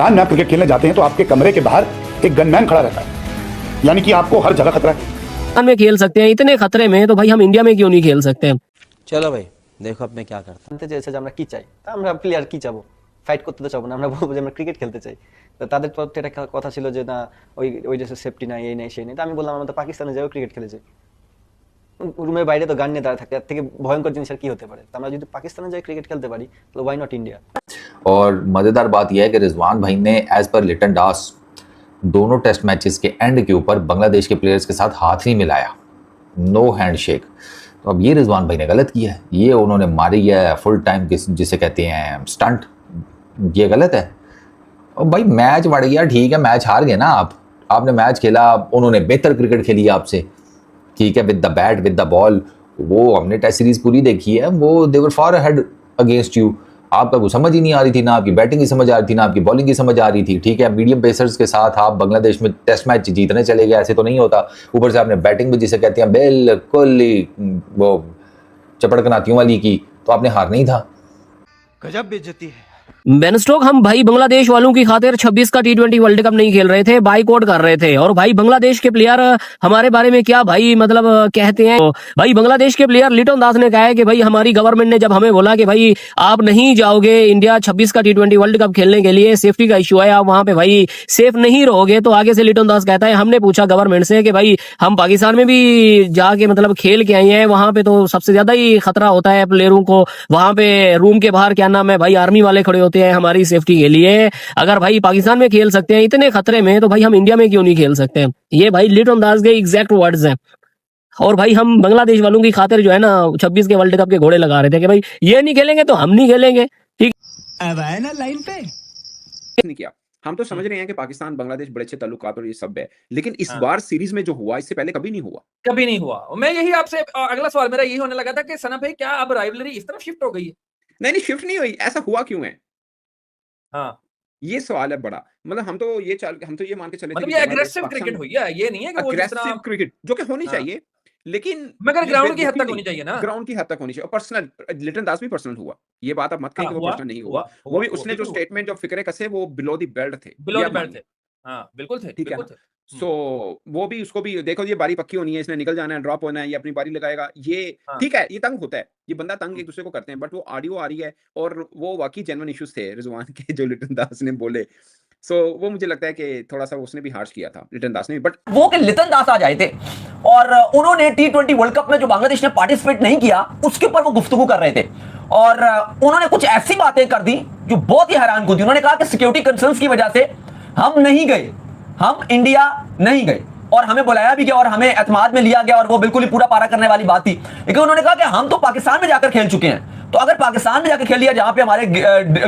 में आप क्रिकेट खेलने जाते हैं तो आपके कमरे के बाहर एक गनमैन खड़ा रहता है, यानी कि आपको हर जगह खतरा है। में खेल सकते हैं इतने खतरे में, तो भाई हम इंडिया में क्यों नहीं खेल सकते? চলো ভাই দেখো আপনি क्या करता জানতে চেয়েছে যে আমরা কি চাই, তা আমরা প্লেয়ার কি চাবো, ফাইট করতে তো চাবো না, আমরা বলবো যে আমরা ক্রিকেট খেলতে চাই। তো তাদের তরফ থেকে একটা কথা ছিল যে না ওই ওই দেশের সেফটি নাই, এই নাই সেই নেই। তো আমি বললাম আমরা তো পাকিস্তানে যাও ক্রিকেট খেলে যাই, রুমের বাইরে তো গান নিয়ে দাঁড়া থাকে, এর থেকে ভয়ঙ্কর জিনিস আর কি হতে পারে। তো আমরা যদি পাকিস্তানে যাই ক্রিকেট খেলতে পারি তো ওয়াই নট ইন্ডিয়া। और मज़ेदार बात यह है कि रिजवान भाई ने एज पर लिटन दास दोनों टेस्ट मैचेस के एंड के ऊपर बांग्लादेश के प्लेयर्स के साथ हाथ नहीं मिलाया, नो हैंडशेक। तो अब ये रिजवान भाई ने गलत किया है, ये उन्होंने मारी है फुल टाइम जिसे कहते हैं स्टंट, ये गलत है। और भाई मैच बढ़ गया, ठीक है मैच हार गए ना आपने मैच खेला, उन्होंने बेहतर क्रिकेट खेली आपसे, ठीक है, with the bat with the ball. वो हमने टेस्ट सीरीज पूरी देखी है, वो दे वर फार अहेड अगेंस्ट यू। आपका वो समझ ही नहीं आ रही थी, ना आपकी बैटिंग की समझ आ रही थी, ना आपकी बॉलिंग की समझ आ रही थी, ठीक है। मीडियम पेसर्स के साथ आप बांग्लादेश में टेस्ट मैच जीतने चले गए, ऐसे तो नहीं होता। ऊपर से आपने बैटिंग भी जिसे कहते हैं बिल्कुल वो चपड़कनातियों वाली की, तो आपने हार नहीं था। गजब बेइज्जती है। बेनस्टोक, हम भाई बांग्लादेश वालों की खातिर 26 का T20 वर्ल्ड कप नहीं खेल रहे थे, बाइकआउट कर रहे थे। और भाई बांग्लादेश के प्लेयर हमारे बारे में क्या भाई मतलब कहते हैं। भाई बांग्लादेश के प्लेयर लिटन दास ने कहा है कि भाई हमारी गवर्नमेंट ने जब हमें बोला कि भाई आप नहीं जाओगे इंडिया 26 का T20 वर्ल्ड कप खेलने के लिए, सेफ्टी का इशू है, आप वहां पे भाई सेफ नहीं रहोगे। तो आगे से लिटन दास कहता है हमने पूछा गवर्नमेंट से कि भाई हम पाकिस्तान में भी जाके मतलब खेल के आए हैं, वहां पे तो सबसे ज्यादा ही खतरा होता है प्लेयरों को। वहां पे रूम के बाहर क्या नाम है भाई आर्मी वाले खड़े होते हैं हमारी सेफ्टी के लिए। अगर भाई पाकिस्तान में खेल सकते हैं इतने खतरे में, तो भाई हम इंडिया में क्यों नहीं खेल सकते? ये भाई लिटन दास के एग्जैक्ट वर्ड्स हैं। और भाई हम बांग्लादेश वालों की खातिर जो है ना 26 के वर्ल्ड कप के घोड़े लगा रहे थे कि भाई ये नहीं खेलेंगे तो हम नहीं खेलेंगे, ठीक। अब आए ना लाइन पे नहीं किया। हम तो समझ रहे हैं कि पाकिस्तान बांग्लादेश बड़े अच्छे ताल्लुकात और ये सब है, लेकिन इस बार सीरीज में जो हुआ इससे पहले कभी नहीं हुआ। कभी नहीं हुआ। और मैं यही आपसे अगला सवाल मेरा यही होने लगा था कि सना भाई क्या अब राइवलरी इस तरफ शिफ्ट हो गई है? नहीं शिफ्ट नहीं हुई, ऐसा हुआ क्यों है, हाँ, ये सवाल है बड़ा। मतलब हम तो ये मान के चले थे मतलब कि ये बांग्लादेश एग्रेसिव पाकिस्तान क्रिकेट हुई है, ये नहीं है कि वो जिस अग्रेसिव तरह क्रिकेट जो कि होनी हाँ। चाहिए, लेकिन मगर ये ग्राउंड की हद बेवकूफी तक होनी नहीं, चाहिए ना। ग्राउंड की हद तक होनी चाहिए। और पर्सनल लिटन दास भी पर्सनल हुआ, ये बात आप मत कहिए हाँ, कि वो हुआ, पर्सनल नहीं हुआ, हुआ। हुआ, वो भी हुआ, उसने जो बिल्कुल हुआ। स्टेटमेंट जो फिक्रे कसे वो बिलो द बेल्ट थे, बिलो ये द आप बेल्ट मानिए, थे। हाँ, बिल्कुल थे, ठीक है बिल्कुल ना। थे। सो वो भी उसको भी देखो, ये बारी पक्की होनी है, इसने निकल जाना है, ड्रॉप होना है, ये अपनी बारी लगाएगा, ये हाँ, ठीक है, ये तंग होता है, ये बंदा तंग एक दूसरे को करते हैं, बट वो ऑडियो आ रही है और वो वाकई जेन्युइन इश्यूज थे रिजवान के जो लिटन दास ने बोले। सो वो मुझे लगता है कि थोड़ा सा उसने भी हार्श किया था लिटन दास ने, बट वो कि लिटन दास आज आए थे और उन्होंने T20 वर्ल्ड कप में जो बांग्लादेश ने पार्टिसिपेट नहीं किया उसके ऊपर वो गुफ्तगू कर रहे थे और उन्होंने कुछ ऐसी बातें कर दी जो बहुत ही हैरानकुन थी। उन्होंने कहा कि सिक्योरिटी कंसर्न्स की वजह से हम नहीं गए, हम इंडिया नहीं गए और हमें बुलाया भी गया और हमें एतमाद में लिया गया और वो बिल्कुल ही पूरा पारा करने वाली बात थी। लेकिन उन्होंने कहा कि हम तो पाकिस्तान में जाकर खेल चुके हैं, तो अगर पाकिस्तान में जाकर खेल लिया जहां पे हमारे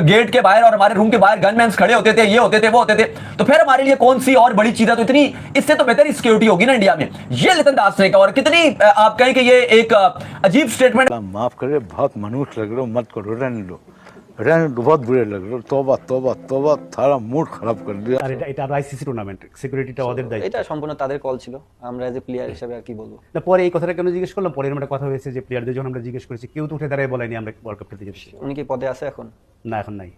गेट के बाहर और हमारे रूम के बाहर गनमैन्स खड़े होते थे, ये होते थे, वो होते थे, तो फिर हमारे लिए कौन सी और बड़ी चीज है? तो इतनी इससे तो बेहतर सिक्योरिटी होगी ना इंडिया में। ये लिटन दास ने कहा और कितनी आप कहें कि ये एक अजीब स्टेटमेंट। माफ करे, बहुत मनुष्य लग रहे हो, मत करो, रहने दो, बहुत बुरे लग रहे हो। तौबा तौबा तौबा, थारा मूड खराब कर दिया। আর এটা আইসিসি টুর্নামেন্ট, সিকিউরিটিটা ওদের দায়িত্ব। এটা সম্পূর্ণ তাদের কল ছিল, আমরা এজ এ প্লেয়ার হিসেবে আর কি বলবো। না পরে এই কথাটা কেন জিজ্ঞেস করলাম, পরে এরকম একটা কথা হয়েছে যে প্লেয়ারদের যখন আমরা জিজ্ঞেস করেছি কেউ তো উঠে দাঁড়ায় বলেনি আমরা ওয়ার্ল্ড কাপ খেলতে যাচ্ছি। উনি কি পদে আছে এখন? না এখন নাই।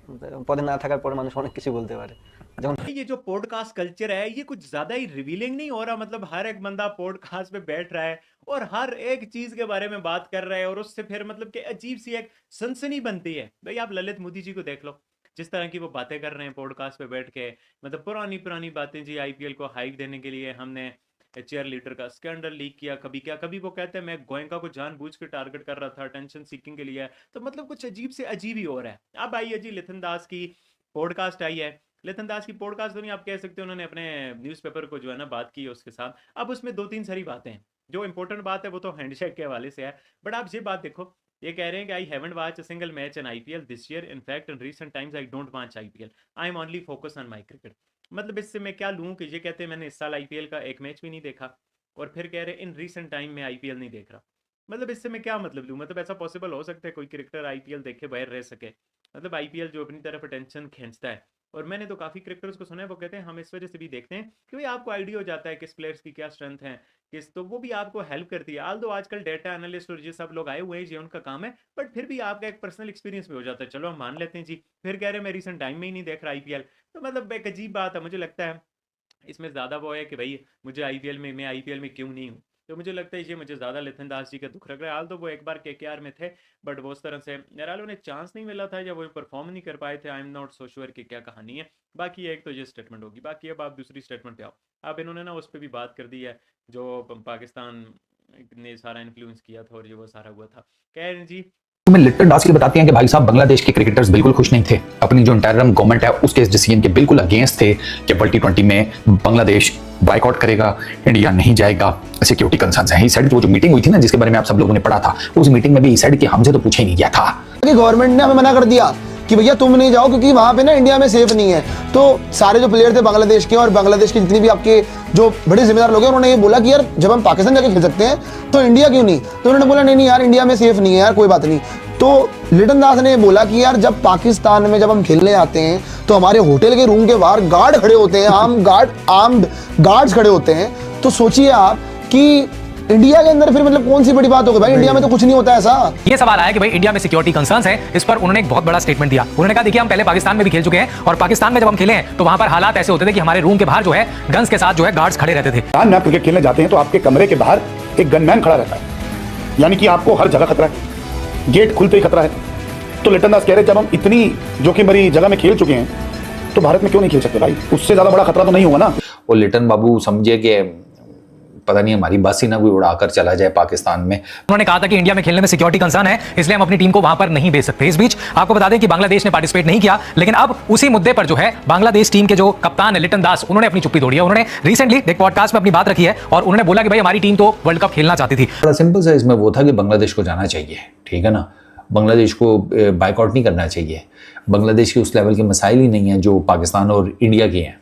পদে না থাকার পরে মানুষ অনেক কিছু বলতে পারে। যেমন ये जो पॉडकास्ट कल्चर है ये कुछ ज्यादा ही रिवीलिंग नहीं हो रहा? मतलब हर एक बंदा पॉडकास्ट पे बैठ रहा है और हर एक चीज के बारे में बात कर रहा है और उससे फिर मतलब कि अजीब सी एक सनसनी बनती है। भाई आप ललित मोदी जी को देख लो, जिस तरह की वो बातें कर रहे हैं पॉडकास्ट पे बैठ के, मतलब पुरानी पुरानी बातें जी। आईपीएल को हाइप देने के लिए हमने चेयर लीडर का स्कैंडल लीक किया, कभी क्या, कभी वो कहते हैं मैं गोयनका को जानबूझ के टारगेट कर रहा था अटेंशन सीकिंग के लिए। तो मतलब कुछ अजीब से अजीब ही हो रहा है। अब आई है जी लिटन दास की पॉडकास्ट आई है। लिटन दास की पॉडकास्ट तो नहीं आप कह सकते, उन्होंने अपने न्यूज़पेपर को जो है ना बात की है उसके साथ। अब उसमें दो तीन सारी बातें हैं। जो इंपॉर्टेंट बात है वो तो हैंडशेक के हवाले से है, बट आप ये बात देखो, ये कह रहे हैं कि I haven't watch a single match in IPL this year, in fact in recent times I don't watch IPL, I am only focus on my cricket. मतलब इससे मैं क्या लूं कि ये कहते हैं मैंने इस साल आईपीएल का एक मैच भी नहीं देखा और फिर कह रहे इन रीसेंट टाइम में आईपीएल नहीं देख रहा। मतलब इससे मैं क्या मतलब लूं? मतलब ऐसा पॉसिबल हो सकता है कोई क्रिकेटर आईपीएल देखे बाहर रह सके? मतलब आईपीएल जो अपनी तरफ अटेंशन खींचता है और मैंने तो काफ़ी क्रिकेटर्स को सुना है वो कहते हैं हम इस वजह से भी देखते हैं कि भाई आपको आइडिया हो जाता है किस प्लेयर्स की क्या स्ट्रेंथ है, किस, तो वो भी आपको हेल्प करती है। आल्दो आजकल डेटा एनालिस्ट और ये सब लोग आए हुए हैं, ये उनका काम है, बट फिर भी आपका एक पर्सनल एक्सपीरियंस भी हो जाता है। चलो हम मान लेते हैं जी, फिर कह रहे हैं मैं रिसेंट टाइम में ही नहीं देख रहा IPL, तो मतलब एक अजीब बात है। मुझे लगता है इसमें ज़्यादा वो है कि भाई मुझे IPL में, मैं IPL में क्यों नहीं हूँ, तो मुझे लगता है ये मुझे ज़्यादा लिथन दास जी का दुख लग रहा है। हाल तो वो एक बार KKR में थे, बट वो उस तरह से यार उन्हें चांस नहीं मिला था या वो परफॉर्म नहीं कर पाए थे। I am not so sure कि क्या कहानी है। बाकी एक तो ये स्टेटमेंट होगी, बाकी अब आप दूसरी स्टेटमेंट पे आओ। अब इन्होंने ना उस पर भी बात कर दी है जो पाकिस्तान ने सारा इन्फ्लुएंस किया था और ये वो सारा हुआ था। कह रहे हैं जी में लिटन दास के बताते हैं कि भाई साहब बांग्लादेश के क्रिकेटर्स बिल्कुल खुश नहीं थे, अपनी जो इंटरिम गवर्नमेंट है उसके इस डिसीजन के बिल्कुल अगेंस्ट थे कि वर्ल्ड T20 में बांग्लादेश बाइकआउट करेगा, इंडिया नहीं जाएगा। सिक्योरिटी कंसर्न्स हैं। ही सेड वो जो मीटिंग हुई थी ना जिसके बारे में आप सब लोगों ने पढ़ा था, उस मीटिंग में भी ही सेड कि हमसे तो पूछा ही नहीं गया था। गवर्नमेंट ने हमें मना कर दिया कि भैया तुम नहीं जाओ क्योंकि वहां पे ना इंडिया में सेफ नहीं है। तो सारे जो प्लेयर थे बांग्लादेश के और बांग्लादेश के जितने भी आपके जो बड़े जिम्मेदार लोग हैं उन्होंने ये बोला कि यार जब हम पाकिस्तान जाके खेल सकते हैं तो इंडिया क्यों नहीं। तो उन्होंने बोला नहीं यार इंडिया में सेफ नहीं है यार, कोई बात नहीं। तो लिटन दास ने बोला कि यार जब पाकिस्तान में जब हम खेलने आते हैं तो हमारे होटल के रूम के बाहर गार्ड खड़े होते हैं, आर्म्ड गार्ड्स खड़े होते हैं। तो सोचिए आप कि इंडिया के अंदर फिर मतलब कौन सी बड़ी बात होगी भाई, इंडिया में तो कुछ नहीं होता ऐसा। ये सवाल आया कि भाई इंडिया में सिक्योरिटी कंसर्न्स है, इस पर उन्होंने एक बहुत बड़ा स्टेटमेंट दिया। उन्होंने कहा देखिए हम पहले पाकिस्तान में भी खेल चुके हैं और पाकिस्तान में जब हम खेले हैं तो वहां पर हालात ऐसे होते थे कि हमारे रूम के बाहर जो है गन्स के साथ जो है गार्ड्स खड़े रहते थे। में आप क्रिकेट खेलने जाते हैं तो आपके कमरे के बाहर एक गनमैन खड़ा रहता है, यानी कि आपको हर जगह खतरा है, गेट खुलते ही खतरा है। तो लिटन दास कह रहे जब हम इतनी जोखिम भरी जगह में खेल चुके हैं तो भारत में क्यों नहीं खेल सकते भाई, उससे ज्यादा बड़ा खतरा तो नहीं होगा ना। वो लिटन बाबू समझे कि पता नहीं हमारी बस ही ना कोई उड़ाकर चला जाए पाकिस्तान में। उन्होंने कहा था कि इंडिया में खेलने में सिक्योरिटी कंसर्न है, इसलिए हम अपनी टीम को वहां पर नहीं भेज सकते। इस बीच आपको बता दें कि बांग्लादेश ने पार्टिसिपेट नहीं किया, लेकिन अब उसी मुद्दे पर जो है बांग्लादेश टीम के जो कप्तान है लिटन दास, उन्होंने अपनी चुप्पी तोड़ी है। उन्होंने रिसेंटली एक पॉडकास्ट में अपनी बात रखी है और उन्होंने बोला कि भाई हमारी टीम तो वर्ल्ड कप खेलना चाहती थी। बड़ा सिंपल सा इसमें वो था कि बांग्लादेश को जाना चाहिए, ठीक है ना, बांग्लादेश को बाइकआउट नहीं करना चाहिए। बांग्लादेश के उस लेवल के मसाइल ही नहीं है जो पाकिस्तान और इंडिया के हैं।